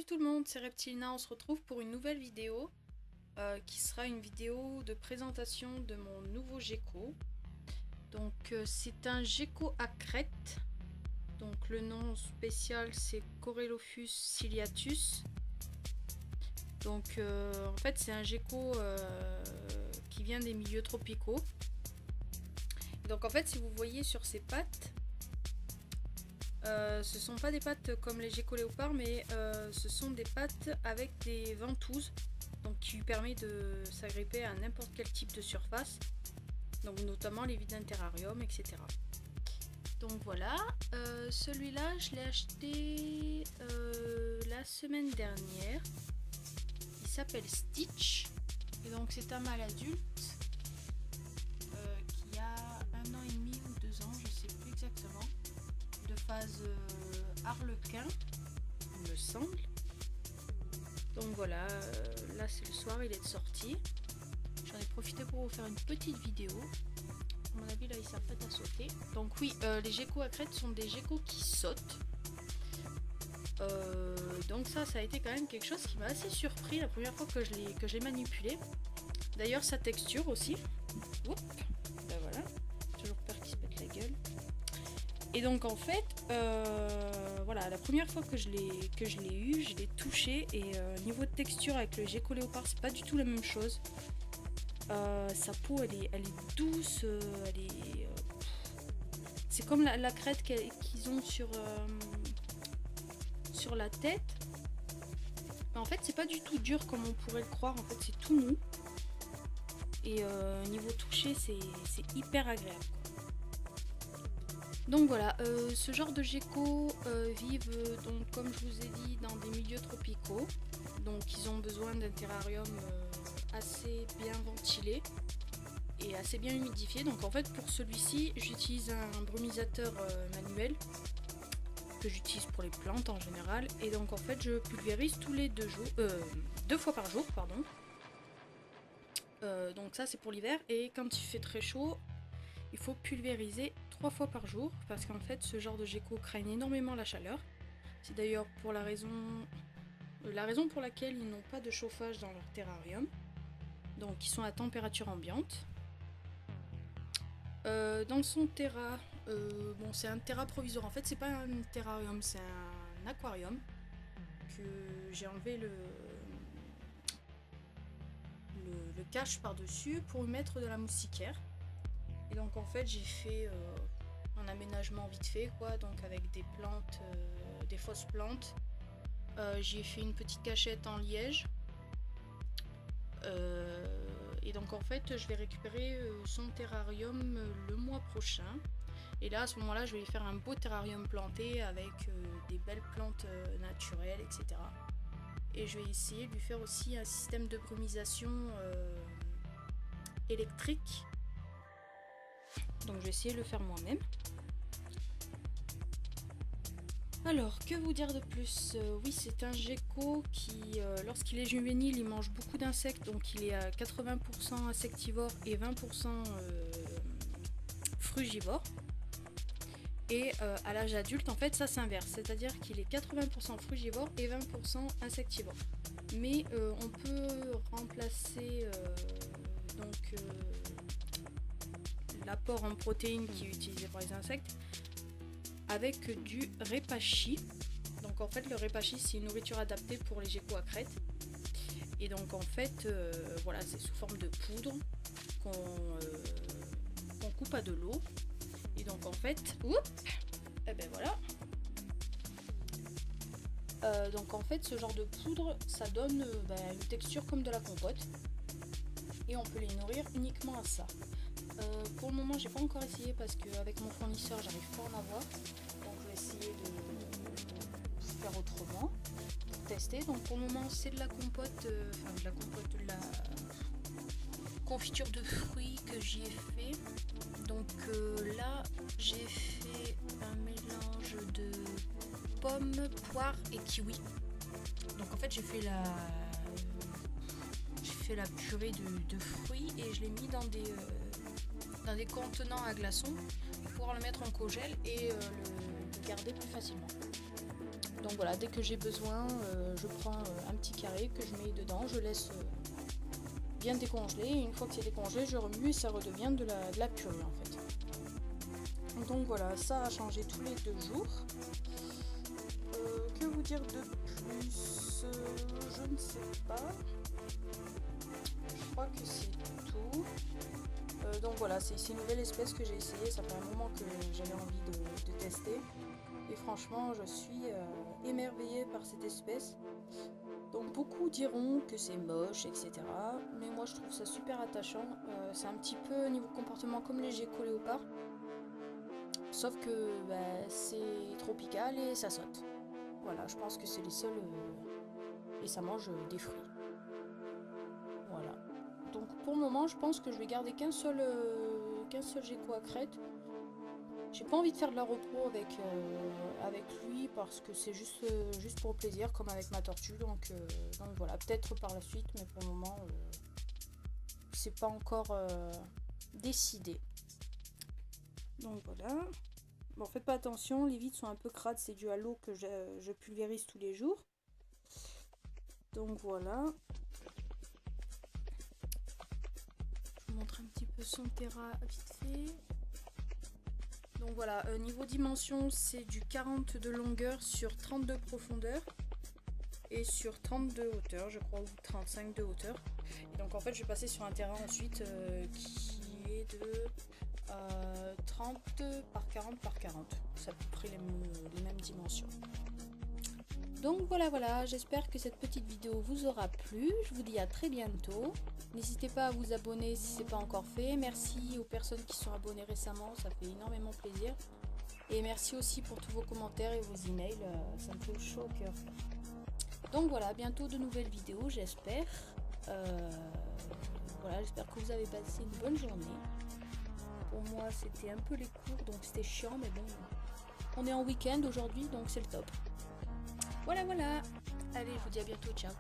tout le monde, c'est Reptilina, on se retrouve pour une nouvelle vidéo qui sera une vidéo de présentation de mon nouveau gecko. Donc c'est un gecko à crête, donc le nom spécial c'est Corelophus ciliatus. Donc en fait c'est un gecko qui vient des milieux tropicaux. Et donc en fait si vous voyez sur ses pattes, ce sont pas des pattes comme les geckos léopards, mais ce sont des pattes avec des ventouses, donc qui lui permet de s'agripper à n'importe quel type de surface, donc notamment les vides d'un terrarium, etc. Donc voilà, celui-là je l'ai acheté la semaine dernière. Il s'appelle Stitch, et donc c'est un mâle adulte qui a 1 an et demi ou 2 ans, je sais plus exactement, de phase harlequin, il me semble. Donc voilà, là c'est le soir, il est de sortie. J'en ai profité pour vous faire une petite vidéo. À mon avis là il s'apprête à sauter. Donc oui, les geckos à crête sont des geckos qui sautent. Donc ça a été quand même quelque chose qui m'a assez surpris la première fois que je l'ai manipulé. D'ailleurs sa texture aussi. Oups, ben voilà, toujours peur qu'il se pète la gueule. Et donc en fait, voilà, la première fois que je l'ai eu, je l'ai touché, et niveau de texture avec le gecko léopard, c'est pas du tout la même chose. Sa peau, elle est douce, c'est comme la crête qu'ils ont sur la tête. Mais en fait, c'est pas du tout dur comme on pourrait le croire. En fait, c'est tout mou. Et niveau toucher, c'est hyper agréable. Donc voilà, ce genre de geckos vivent, donc, comme je vous ai dit, dans des milieux tropicaux. Donc ils ont besoin d'un terrarium assez bien ventilé et assez bien humidifié. Donc en fait pour celui-ci, j'utilise un brumisateur manuel que j'utilise pour les plantes en général. Et donc en fait je pulvérise tous les 2 fois par jour, pardon. Donc ça c'est pour l'hiver, et quand il fait très chaud, il faut pulvériser 3 fois par jour, parce qu'en fait ce genre de geckos craignent énormément la chaleur. C'est d'ailleurs pour la raison pour laquelle ils n'ont pas de chauffage dans leur terrarium, donc ils sont à température ambiante. Dans son terra, bon c'est un terra provisoire, en fait c'est pas un terrarium, c'est un aquarium que j'ai enlevé le cache par dessus pour y mettre de la moustiquaire. Et donc en fait j'ai fait un aménagement vite fait quoi, donc avec des plantes, des fausses plantes. J'ai fait une petite cachette en liège. Et donc en fait je vais récupérer son terrarium le mois prochain. Et là à ce moment là je vais lui faire un beau terrarium planté avec des belles plantes naturelles, etc. Et je vais essayer de lui faire aussi un système de brumisation électrique. Donc je vais essayer de le faire moi-même. Alors, que vous dire de plus? Oui, c'est un gecko qui, lorsqu'il est juvénile, il mange beaucoup d'insectes. Donc il est à 80% insectivore et 20% frugivore. Et à l'âge adulte, en fait, ça s'inverse. C'est-à-dire qu'il est 80% frugivore et 20% insectivore. Mais on peut remplacer l'apport en protéines qui est utilisé par les insectes avec du répachi. Donc en fait le répachi c'est une nourriture adaptée pour les geckos à crête. Et donc en fait voilà, c'est sous forme de poudre qu'on coupe à de l'eau. Et donc en fait, et ben voilà. Donc en fait ce genre de poudre ça donne une texture comme de la compote. Et on peut les nourrir uniquement à ça. Pour le moment j'ai pas encore essayé parce qu'avec mon fournisseur j'arrive pas à en avoir, donc je vais essayer de faire autrement pour tester. Donc pour le moment c'est de la compote, de la confiture de fruits que j'y ai fait. Donc là j'ai fait un mélange de pommes, poires et kiwi. Donc en fait j'ai fait la purée de fruits et je l'ai mis dans des contenants à glaçons pour pouvoir le mettre en congèle et le garder plus facilement. Donc voilà, dès que j'ai besoin, je prends un petit carré que je mets dedans, je laisse bien décongeler, et une fois que c'est décongelé, je remue et ça redevient de la purée en fait. Donc voilà, ça a changé tous les 2 jours. Que vous dire de plus? Je ne sais pas. Je crois que c'est tout. Donc voilà, c'est une nouvelle espèce que j'ai essayé, ça fait un moment que j'avais envie de tester. Et franchement, je suis émerveillée par cette espèce. Donc beaucoup diront que c'est moche, etc. Mais moi je trouve ça super attachant. C'est un petit peu niveau comportement comme les geckos léopards. Sauf que c'est tropical et ça saute. Voilà, je pense que c'est les seuls... et ça mange des fruits. Voilà. Donc pour le moment, je pense que je vais garder qu'un seul gecko à crête. J'ai pas envie de faire de la repro avec lui parce que c'est juste pour le plaisir, comme avec ma tortue. Donc voilà, peut-être par la suite, mais pour le moment, c'est pas encore décidé. Donc voilà. Bon, faites pas attention, les vitres sont un peu crades, c'est dû à l'eau que je pulvérise tous les jours. Donc voilà. Je vous montre un petit peu son terrain vite fait. Donc voilà, niveau dimension, c'est du 40 de longueur sur 32 profondeur et sur 32 hauteur, je crois, ou 35 de hauteur. Et donc en fait, je vais passer sur un terrain ensuite qui est de 30 par 40 par 40. C'est à peu près les mêmes dimensions. Donc voilà, j'espère que cette petite vidéo vous aura plu. Je vous dis à très bientôt. N'hésitez pas à vous abonner si ce n'est pas encore fait. Merci aux personnes qui sont abonnées récemment, ça fait énormément plaisir. Et merci aussi pour tous vos commentaires et vos emails, ça me fait chaud au cœur. Donc voilà, bientôt de nouvelles vidéos, j'espère. Voilà, j'espère que vous avez passé une bonne journée. Pour moi, c'était un peu les cours, donc c'était chiant, mais bon, on est en week-end aujourd'hui, donc c'est le top. Voilà. Allez, je vous dis à bientôt, ciao.